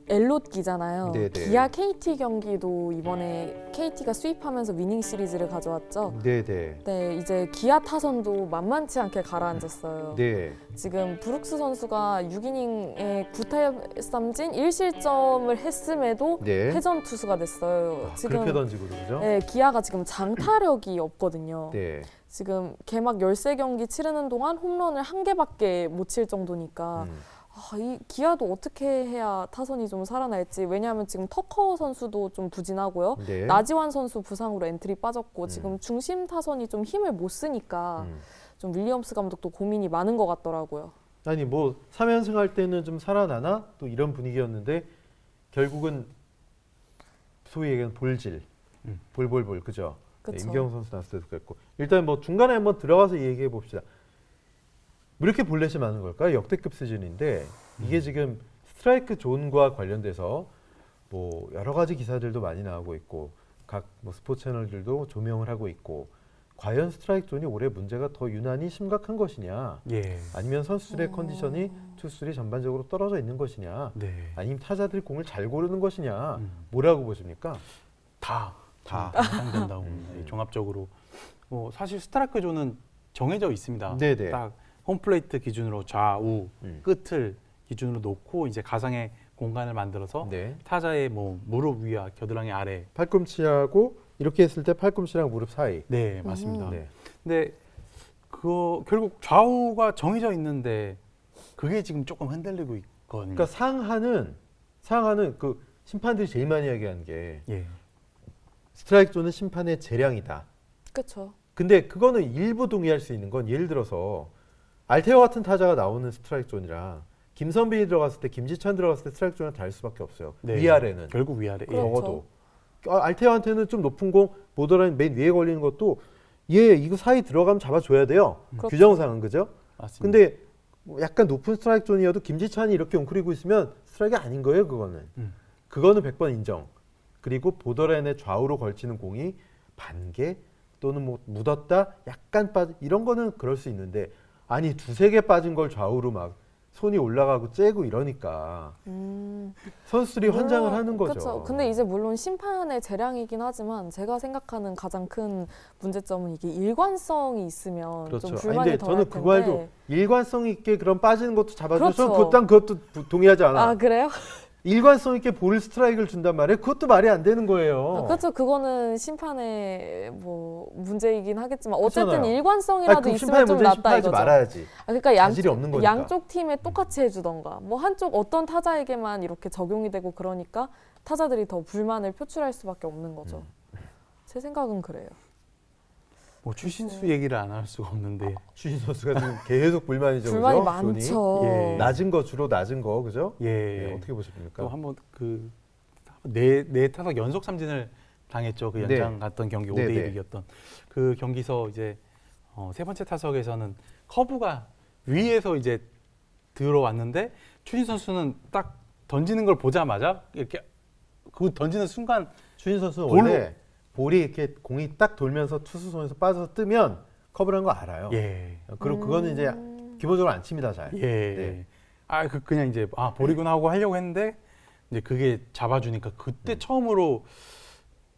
엘롯기잖아요. 네네. 기아 KT 경기도 이번에 KT가 수입하면서 위닝 시리즈를 가져왔죠. 네네. 네, 이제 기아 타선도 만만치 않게 가라앉았어요. 네. 지금 브룩스 선수가 6이닝에 9탈삼진 1실점을 했음에도 네. 패전 투수가 됐어요. 그렇게 던지고 그러죠? 네, 기아가 지금 장타력이 없거든요. 네. 지금 개막 13경기 치르는 동안 홈런을 1개밖에 못 칠 정도니까 이 기아도 어떻게 해야 타선이 좀 살아날지. 왜냐하면 지금 터커 선수도 좀 부진하고요. 네. 나지완 선수 부상으로 엔트리 빠졌고 지금 중심 타선이 좀 힘을 못 쓰니까 좀 윌리엄스 감독도 고민이 많은 것 같더라고요. 아니 뭐 3연승 할 때는 좀 살아나나? 또 이런 분위기였는데 결국은 소위 얘기하는 볼질, 볼볼볼 그죠? 네, 그쵸. 임경호 선수 나왔을 때도 그랬고 일단 뭐 중간에 한번 들어가서 얘기해 봅시다. 왜 이렇게 볼넷이 많은 걸까요? 역대급 수준인데 이게 지금 스트라이크 존과 관련돼서 뭐 여러 가지 기사들도 많이 나오고 있고 각 뭐 스포츠 채널들도 조명을 하고 있고 과연 스트라이크 존이 올해 문제가 더 유난히 심각한 것이냐 예. 아니면 선수들의 컨디션이 투수들이 전반적으로 떨어져 있는 것이냐 네. 아니면 타자들이 공을 잘 고르는 것이냐 뭐라고 보십니까? 다 다. 해당된다고 봅니다. 종합적으로 뭐 사실 스트라이크 존은 정해져 있습니다. 네네. 딱 홈플레이트 기준으로 좌우 끝을 기준으로 놓고 이제 가상의 공간을 만들어서 네. 타자의 뭐 무릎 위와 겨드랑이 아래. 팔꿈치하고 이렇게 했을 때 팔꿈치랑 무릎 사이. 네, 맞습니다. 네. 근데 그 결국 좌우가 정해져 있는데 그게 지금 조금 흔들리고 있거든요. 그러니까 상하는 그 심판들이 제일 많이 이야기하는 게 예. 스트라이크 존은 심판의 재량이다. 그렇죠. 근데 그거는 일부 동의할 수 있는 건 예를 들어서 알테오 같은 타자가 나오는 스트라이크 존이랑 김선빈이 들어갔을 때 김지찬 들어갔을 때 스트라이크 존은 다를 수밖에 없어요. 네. 위아래는 결국 위아래. 그렇죠. 적어도 알테오한테는 좀 높은 공 보더라인 맨 위에 걸리는 것도 얘 이거 사이 들어가면 잡아줘야 돼요. 그렇죠. 규정상은 그죠? 맞습니다. 근데 뭐 약간 높은 스트라이크 존이어도 김지찬이 이렇게 웅크리고 있으면 스트라이크 아닌 거예요, 그거는. 그거는 100번 인정. 그리고 보더라인의 좌우로 걸치는 공이 반개 또는 뭐 묻었다, 약간 빠진 이런 거는 그럴 수 있는데 아니 두세 개 빠진 걸 좌우로 막 손이 올라가고 째고 이러니까 선수들이 환장을 하는 거죠. 그렇죠. 근데 이제 물론 심판의 재량이긴 하지만 제가 생각하는 가장 큰 문제점은 이게 일관성이 있으면 그렇죠. 좀 아니, 불만이 근데 덜할 저는 텐데. 그거 알고 일관성 있게 그런 빠지는 것도 잡아줘서 그렇죠. 그것도 동의하지 않아. 아 그래요? 일관성 있게 볼 스트라이크를 준단 말이에요. 그것도 말이 안 되는 거예요. 그렇죠. 그거는 심판의 뭐 문제이긴 하겠지만 어쨌든 그렇잖아요. 일관성이라도 그럼 있으면 좀 낫다 심판하지 이거죠. 말아야지. 그러니까 자질이 없는 거니까. 양쪽 팀에 똑같이 해주던가 뭐 한쪽 어떤 타자에게만 이렇게 적용이 되고 그러니까 타자들이 더 불만을 표출할 수밖에 없는 거죠. 제 생각은 그래요. 뭐 추신수 얘기를 안 할 수가 없는데 추신 선수가 지금 계속 불만이죠. 불만이 그죠? 많죠. 예. 낮은 거 주로 낮은 거 그죠? 예. 네, 어떻게 보십니까? 또 한번 네 타석 연속 삼진을 당했죠. 그 연장 네. 갔던 경기 네, 5대 1이었던 그 경기서 이제 세 번째 타석에서는 커브가 위에서 이제 들어왔는데 추신 선수는 딱 던지는 걸 보자마자 이렇게 그 던지는 순간 추신 선수는 볼로- 원래 볼이 이렇게 공이 딱 돌면서 투수 손에서 빠져서 뜨면 커브라는 거 알아요. 예. 그리고 그거는 이제 기본적으로 안 칩니다 잘. 예. 네. 그냥 이제 볼이구나 하고 하려고 했는데 이제 그게 잡아주니까 그때 처음으로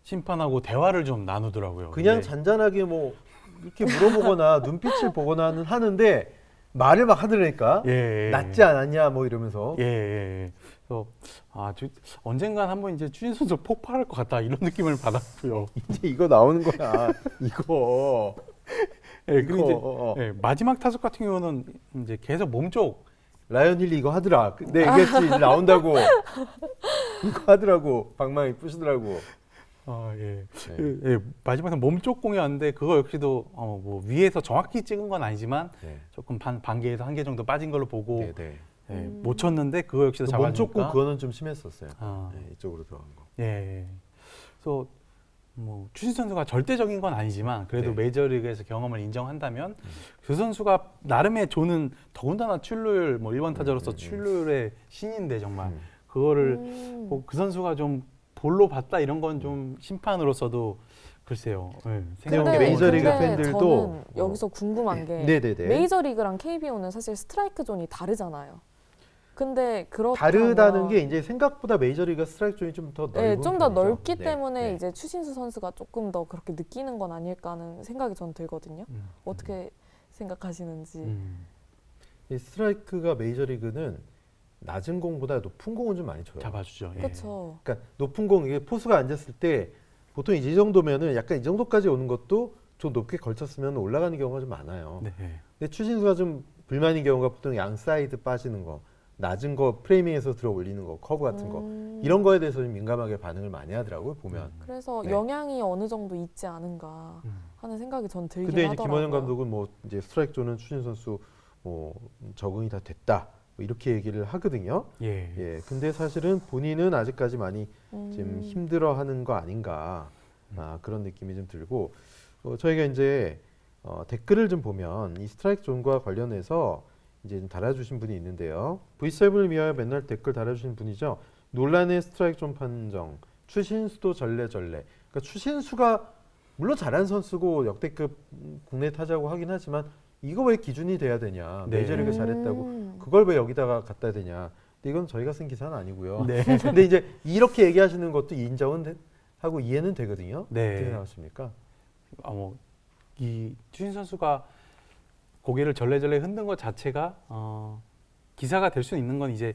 심판하고 대화를 좀 나누더라고요. 그냥 근데 잔잔하게 뭐 이렇게 물어보거나 눈빛을 보거나 하는데 말을 막 하더라니까. 예. 낫지 않았냐 뭐 이러면서. 예. 그래서 언젠간 한번 이제 추신 선수 폭발할 것 같다 이런 느낌을 받았고요. 이제 이거 나오는 거야. 이거. 예, 그리고 이거. 이제 마지막 타석 같은 경우는 이제 계속 몸쪽 라이언 힐리 이거 하더라. 내 얘기했지 이제 나온다고. 이거 하더라고. 방망이 부시더라고. 예. 네. 마지막에 몸쪽 공이 왔는데 그거 역시도 뭐 위에서 정확히 찍은 건 아니지만 네. 조금 반개에서 한 개 정도 빠진 걸로 보고 네, 네. 못 쳤는데 그거 역시도 그 잡아주니까. 몸쪽고 그거는 좀 심했었어요. 아. 네, 이쪽으로 들어간 거. 예. 그래서 뭐 추신 선수가 절대적인 건 아니지만 그래도 네. 메이저리그에서 경험을 인정한다면 그 선수가 나름의 조는 더군다나 출루율 뭐 1번 타자로서 출루율의 신인데 정말 그거를 뭐 그 선수가 좀 볼로 봤다 이런 건 좀 심판으로서도 글쎄요. 네, 근데 메이저리그 팬들도 저는 여기서 궁금한 게 네네네. 메이저리그랑 KBO는 사실 스트라이크 존이 다르잖아요. 근데 그렇다면 다르다는 게 이제 생각보다 메이저리그 스트라이크 존이 좀 더 넓은 좀 더 편이죠. 넓기 네, 때문에 네. 이제 추신수 선수가 조금 더 그렇게 느끼는 건 아닐까 하는 생각이 저는 들거든요. 어떻게 생각하시는지. 이 스트라이크가 메이저리그는 낮은 공보다 높은 공은 좀 많이 줘요. 잡아주죠. 예. 그렇죠. 그러니까 높은 공 이게 포수가 앉았을 때 보통 이제 이 정도면은 약간 이 정도까지 오는 것도 좀 높게 걸쳤으면 올라가는 경우가 좀 많아요. 네. 근데 추신수가 좀 불만인 경우가 보통 양 사이드 빠지는 거, 낮은 거 프레이밍에서 들어 올리는 거, 커브 같은 거 이런 거에 대해서 좀 민감하게 반응을 많이 하더라고요. 보면. 그래서 네. 영향이 어느 정도 있지 않은가 하는 생각이 전 들긴 근데 이제 하더라고요. 김원현 감독은 뭐 이제 스트라이크 존은 추신 선수 뭐 적응이 다 됐다 뭐 이렇게 얘기를 하거든요. 예. 예. 근데 사실은 본인은 아직까지 많이 좀 힘들어하는 거 아닌가 그런 느낌이 좀 들고 저희가 이제 댓글을 좀 보면 이 스트라이크 존과 관련해서 이제 좀 달아주신 분이 있는데요. V7을 위하여 맨날 댓글 달아주신 분이죠. 논란의 스트라이크 존 판정, 추신수도 절레절레. 그러니까 추신수가 물론 잘한 선수고 역대급 국내 타자고 하긴 하지만 이거 왜 기준이 돼야 되냐? 네. 메이저리그 잘했다고 그걸 왜 여기다가 갖다 대냐? 근데 이건 저희가 쓴 기사는 아니고요. 네. 근데 이제 이렇게 얘기하시는 것도 인정은 하고 이해는 되거든요. 네. 어떻게 생각하십니까? 이 추신 선수가 고개를 절레절레 흔든 것 자체가 기사가 될 수 있는 건 이제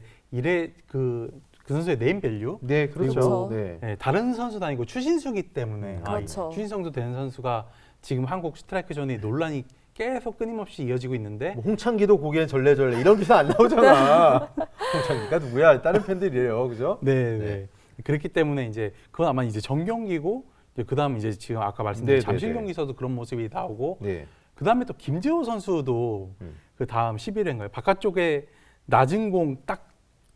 그 선수의 네임 밸류. 네, 그렇죠. 그렇죠. 네. 네, 다른 선수도 아니고 추신수기 때문에 그렇죠. 추신 정도 되는 선수가 지금 한국 스트라이크 존이 논란이 계속 끊임없이 이어지고 있는데 뭐 홍창기도 고개는 절레절레 이런 기사 안 나오잖아. 홍창기가 누구야? 다른 팬들이래요, 그죠? 네, 네. 네. 그렇기 때문에 이제 그건 아마 이제 정경기고 그다음 이제 지금 아까 말씀드린 네, 잠실 네, 네. 경기에서도 그런 모습이 나오고 네. 그다음에 또 김재호 선수도 그 다음 11회인가요? 바깥쪽에 낮은 공 딱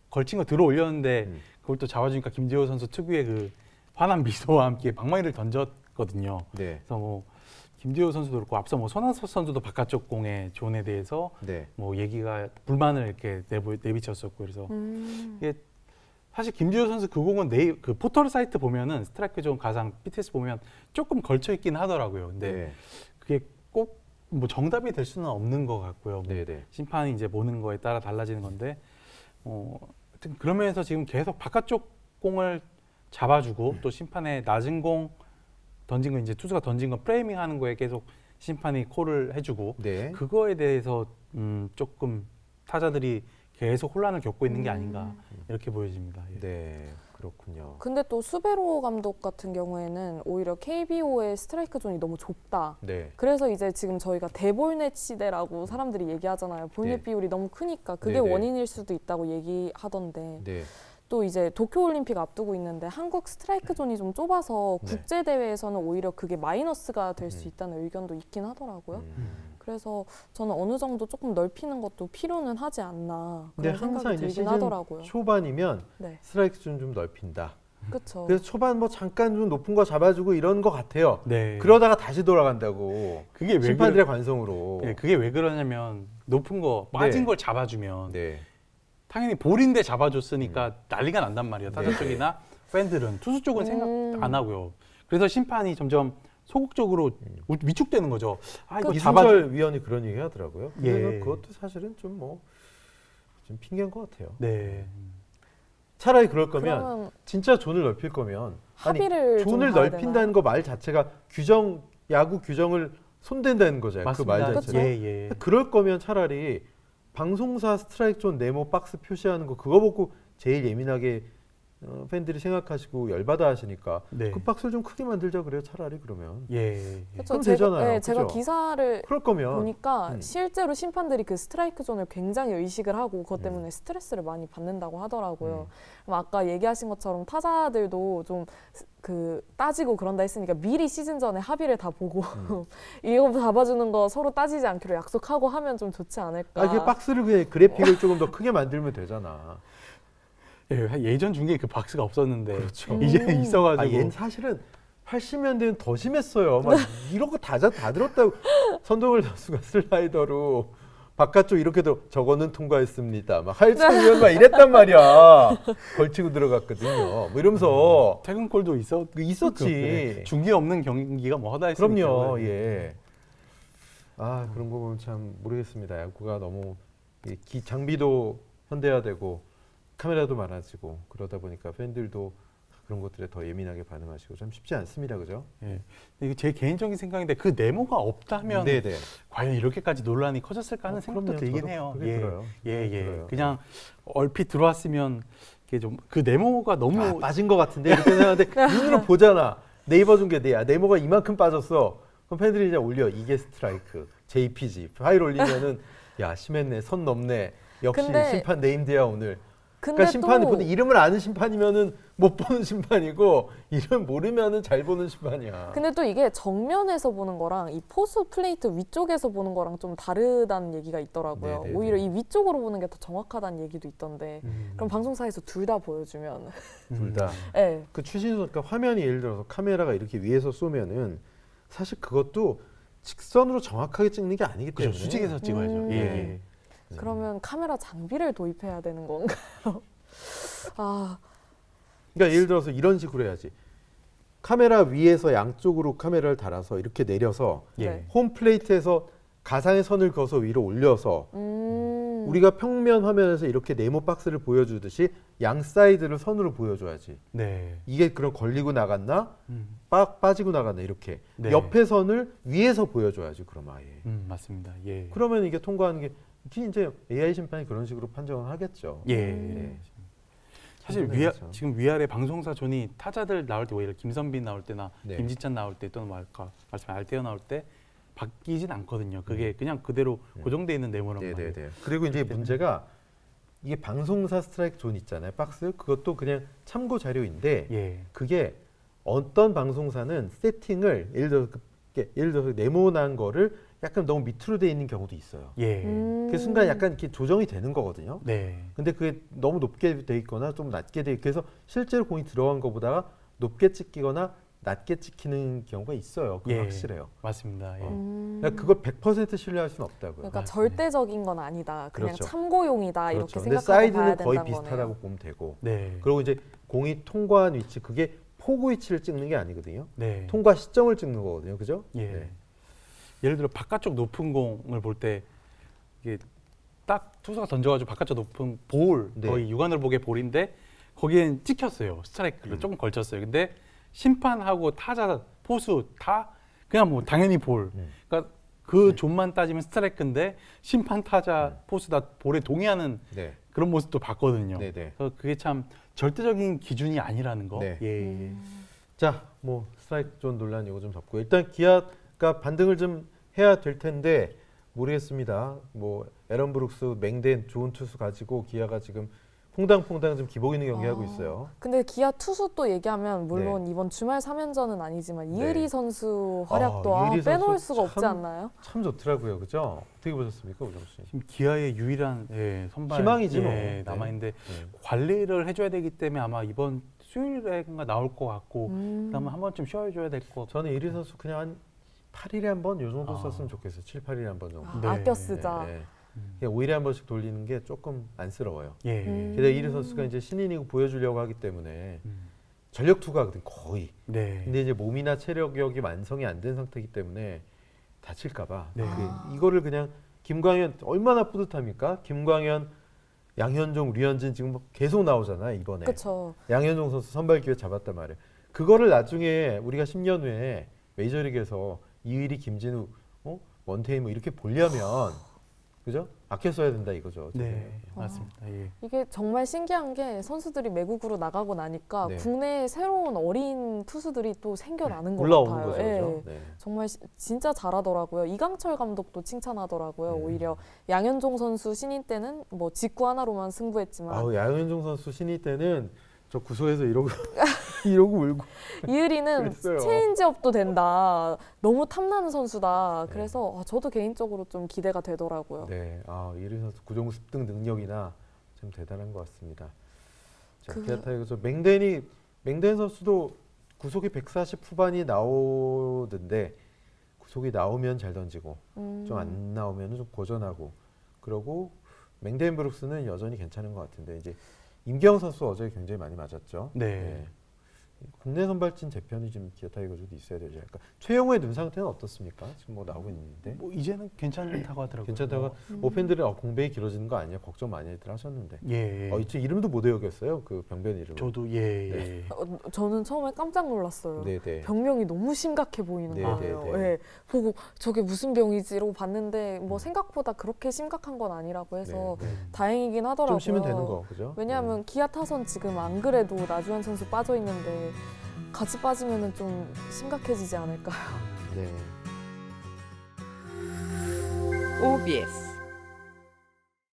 걸친 거 들어 올렸는데 그걸 또 잡아주니까 김재호 선수 특유의 그 환한 미소와 함께 방망이를 던졌거든요. 네. 그래서 뭐 김재호 선수도 그렇고 앞서 뭐 손아섭 선수도 바깥쪽 공의 존에 대해서 네. 뭐 얘기가 불만을 이렇게 내비쳤었고 그래서 이게 사실 김재호 선수 그 공은 그 포털 사이트 보면은 스트라이크 존 가상 BTS 보면 조금 걸쳐 있긴 하더라고요. 근데 네. 그게 꼭 뭐 정답이 될 수는 없는 것 같고요. 뭐 네, 네. 심판이 이제 보는 거에 따라 달라지는 건데 하여튼 그러면서 지금 계속 바깥쪽 공을 잡아주고 또 심판의 낮은 공 던진 거 이제 투수가 던진 거 프레이밍하는 거에 계속 심판이 콜을 해주고 네. 그거에 대해서 조금 타자들이 계속 혼란을 겪고 있는 게 아닌가 이렇게 보여집니다. 예. 네. 그렇군요. 근데 또 수베로 감독 같은 경우에는 오히려 KBO의 스트라이크 존이 너무 좁다. 네. 그래서 이제 지금 저희가 대볼넷 시대라고 사람들이 얘기하잖아요. 볼넷 네. 비율이 너무 크니까 그게 네, 네. 원인일 수도 있다고 얘기하던데 네. 또 이제 도쿄올림픽 앞두고 있는데 한국 스트라이크 존이 좀 좁아서 네. 국제대회에서는 오히려 그게 마이너스가 될 수 있다는 의견도 있긴 하더라고요. 그래서 저는 어느 정도 조금 넓히는 것도 필요는 하지 않나 근데 그런 항상 생각이 이제 들긴 시즌 하더라고요. 초반이면 네, 스트라이크 좀 넓힌다. 그렇죠. 그래서 초반 뭐 잠깐 좀 높은 거 잡아주고 이런 거 같아요. 네. 그러다가 다시 돌아간다고. 그게 왜 심판들의 관성으로. 예, 그게 왜 그러냐면 높은 거 빠진 네. 걸 잡아주면 네. 당연히 볼인데 잡아줬으니까 난리가 난단 말이에요. 타자 네. 쪽이나 팬들은 투수 쪽은 생각 안 하고요. 그래서 심판이 점점 소극적으로 위축되는 거죠. 아 이거 잡아줘. 이순철 위원이 그런 얘기 하더라고요. 예. 그래서 그것도 사실은 좀 핑계인 것 같아요. 네. 차라리 그럴 거면 그러면 진짜 존을 넓힐 거면 합의를 좀 존을 봐야 넓힌다는 거 말 자체가 야구 규정을 손댄다는 거잖아요. 그 말 맞습니다. 자체가. 예, 예. 그럴 거면 차라리 방송사 스트라이크 존 네모 박스 표시하는 거 그거 보고 제일 예민하게 팬들이 생각하시고 열받아 하시니까 네. 그 박스를 좀 크게 만들자 그래요. 차라리 그러면. 예. 그렇죠. 그럼 제가, 되잖아요. 네, 제가 그죠? 기사를 그럴 거면 보니까 실제로 심판들이 그 스트라이크 존을 굉장히 의식을 하고 그것 때문에 스트레스를 많이 받는다고 하더라고요. 그럼 아까 얘기하신 것처럼 타자들도 좀 그 따지고 그런다 했으니까 미리 시즌 전에 합의를 다 보고 이거 잡아주는 거 서로 따지지 않기로 약속하고 하면 좀 좋지 않을까. 그 박스를 그냥 그래픽을 조금 더 크게 만들면 되잖아. 예, 예전 중에 그 박스가 없었는데 그렇죠. 이제 있어가지고 얘는 사실은 80년대는 더 심했어요. 막 이런 거 다 들었다고. 선동열 선수가 슬라이더로 바깥쪽 이렇게도 저거는 통과했습니다. 막 하일찬 의원 막 이랬단 말이야. 걸치고 들어갔거든요. 뭐 이러면서 퇴근골도 있었지. 네. 중계 없는 경기가 뭐 하다 했으니까. 그럼요. 예. 그런 거 보면 참 모르겠습니다. 야구가 너무 장비도 현대화되고 카메라도 많아지고 그러다 보니까 팬들도 그런 것들에 더 예민하게 반응하시고 참 쉽지 않습니다, 그죠? 예. 이게 제 개인적인 생각인데 그 네모가 없다면 네네. 과연 이렇게까지 논란이 커졌을까 하는 생각도 그럼요. 들긴 저도 해요. 그게 들어요. 예. 그냥 얼핏 들어왔으면 이게 좀 그 네모가 너무 빠진 것 같은데 이렇게 생각하는데 눈으로 보잖아. 네이버 중계돼. 네모가 이만큼 빠졌어. 그럼 팬들이 이제 올려. 이게 스트라이크, JPG 파일 올리면은 야 심했네, 선 넘네. 역시 근데- 심판 네임드야 오늘. 근데 그러니까 심판이 또 근데 이름을 아는 심판이면은 못 보는 심판이고 이름 모르면은 잘 보는 심판이야. 근데 또 이게 정면에서 보는 거랑 이 포수 플레이트 위쪽에서 보는 거랑 좀 다르다는 얘기가 있더라고요. 네네네. 오히려 이 위쪽으로 보는 게 더 정확하다는 얘기도 있던데 그럼 방송사에서 둘 다 보여주면 둘 다. 네. 그 추신수 그러니까 화면이 예를 들어서 카메라가 이렇게 위에서 쏘면은 사실 그것도 직선으로 정확하게 찍는 게 아니기 때문에 그죠, 수직에서 찍어야죠. 음. 예. 그러면 카메라 장비를 도입해야 되는 건가요? 아, 그러니까 예를 들어서 이런 식으로 해야지. 카메라 위에서 양쪽으로 카메라를 달아서 이렇게 내려서 예. 네. 홈 플레이트에서 가상의 선을 그어서 위로 올려서 우리가 평면 화면에서 이렇게 네모 박스를 보여주듯이 양 사이드를 선으로 보여줘야지. 네. 이게 그럼 걸리고 나갔나 빠지고 나갔나 이렇게 네. 옆에 선을 위에서 보여줘야지. 그럼 아예. 맞습니다. 예. 그러면 이게 통과하는 게 이제 AI 심판이 그런 식으로 판정을 하겠죠. 예. 네. 사실 그렇죠. 지금 위아래 방송사 존이 타자들 나올 때, 뭐 예를 김선빈 나올 때나 네. 김지찬 나올 때 또는 말까 말씀 알테어 나올 때 바뀌진 않거든요. 그게 그냥 그대로 고정돼 있는 네모란 말이에요. 네네네. 그리고 이제 문제가 이게 방송사 스트라이크 존 있잖아요. 박스 그것도 그냥 참고 자료인데 예. 그게 어떤 방송사는 세팅을 예를 들어서 네모난 거를 약간 너무 밑으로 돼 있는 경우도 있어요. 예. 그 순간 약간 이렇게 조정이 되는 거거든요. 네. 근데 그게 너무 높게 돼 있거나 좀 낮게 돼 있고 그래서 실제로 공이 들어간 것보다 높게 찍히거나 낮게 찍히는 경우가 있어요. 그건 예. 확실해요. 맞습니다. 예. 그러니까 그걸 100% 신뢰할 수는 없다고요. 그러니까 맞습니다. 절대적인 건 아니다. 그냥 그렇죠. 참고용이다 이렇게 그렇죠. 근데 생각하고 봐야 사이드는 된다는 거의 거네요. 비슷하다고 보면 되고 네. 그리고 이제 공이 통과한 위치 그게 포구 위치를 찍는 게 아니거든요. 네. 통과 시점을 찍는 거거든요. 그죠? 예. 네. 예를 들어 바깥쪽 높은 공을 볼 때 이게 딱 투수가 던져가지고 바깥쪽 높은 볼 네. 거의 육안을 보게 볼인데 거기엔 찍혔어요. 스트라이크를 조금 걸쳤어요. 근데 심판하고 타자, 포수 다 그냥 뭐 당연히 볼. 그러니까 그 존만 따지면 스트라이크인데 심판, 타자, 포수 다 볼에 동의하는 네. 그런 모습도 봤거든요. 네네. 그래서 그게 참 절대적인 기준이 아니라는 거. 네. 예. 자, 뭐 스트라이크 존 논란 이거 좀 덮고 일단 기아가 반등을 좀 해야 될 텐데 모르겠습니다. 뭐 에런 브룩스, 맹덴 좋은 투수 가지고 기아가 지금 퐁당퐁당 좀 기복 있는 경기 하고 있어요. 근데 기아 투수 또 얘기하면 물론 이번 주말 3연전은 아니지만 이의리 선수 활약도 이의리 빼놓을 선수 수가 없지 참 않나요? 참 좋더라고요, 그죠? 어떻게 보셨습니까, 우정 씨? 지금 기아의 유일한 선발 희망이지 뭐. 네, 남아 있는데 네. 관리를 해줘야 되기 때문에 아마 이번 수요일에가 나올 것 같고 음. 그다음에 한 번쯤 쉬어줘야 될 것. 저는 이리 선수 그냥 한 8일에 한 번 요 정도 아. 썼으면 좋겠어요. 7, 8일에 한 번 정도. 네. 아껴 쓰자. 네. 그냥 5일에 한 번씩 돌리는 게 조금 안쓰러워요. 예. 게다가 이리 선수가 이제 신인이고 보여주려고 하기 때문에 음. 전력 투구하거든 거의. 네. 근데 이제 몸이나 체력이 완성이 안 된 상태이기 때문에 다칠까봐 네. 이거를 그냥 김광현 얼마나 뿌듯합니까? 김광현, 양현종, 류현진 지금 뭐 계속 나오잖아요 이번에. 그렇죠. 양현종 선수 선발 기회 잡았단 말이에요. 그거를 나중에 우리가 10년 후에 메이저리그에서 이의리, 김진우, 원태인 뭐 이렇게 보려면 그죠? 아껴 써야 된다 이거죠. 네. 맞습니다. 예. 이게 정말 신기한 게 선수들이 외국으로 나가고 나니까 네. 국내에 새로운 어린 투수들이 또 생겨나는 것 올라오는 같아요. 거죠. 예. 그죠? 네. 정말 진짜 잘하더라고요. 이강철 감독도 칭찬하더라고요. 오히려 양현종 선수 신인 때는 뭐 직구 하나로만 승부했지만 아우 양현종 선수 신인 때는 저 구소에서 이러고 이러고 울고 이의리는 그랬어요. 체인지업도 된다. 너무 탐나는 선수다. 그래서 저도 개인적으로 좀 기대가 되더라고요. 네, 이리 선수 구종 습득 능력이나 참 대단한 것 같습니다. 자, 기아 타이거즈 맹덴 선수도 구속이 140 후반이 나오던데 구속이 나오면 잘 던지고 좀 안 나오면 좀 고전하고 그러고 맹덴 브룩스는 여전히 괜찮은 것 같은데 이제 임경 선수 어제 굉장히 많이 맞았죠. 네. 국내 선발진 재편이 좀 기아 타이거즈도 있어야 되지 않을까. 최영우의 눈 상태는 어떻습니까? 지금 뭐 나오고 있는데. 뭐 이제는 괜찮다고 하더라고요. 괜찮다가 오팬들이 공백이 길어지는 거 아니야 걱정 많이들 하셨는데. 예. 이 친구 이름도 못 외우겠어요. 그 병변 이름. 저도 예. 저는 처음에 깜짝 놀랐어요. 네네. 병명이 너무 심각해 보이는 네, 거예요. 네, 네. 예, 보고 저게 무슨 병이지로 봤는데 뭐 생각보다 그렇게 심각한 건 아니라고 해서 네, 네. 다행이긴 하더라고요. 좀 쉬면 되는 거 그죠? 왜냐하면 기아 타선 지금 안 그래도 나주환 선수 빠져 있는데 같이 빠지면은 좀 심각해지지 않을까요? 네. OBS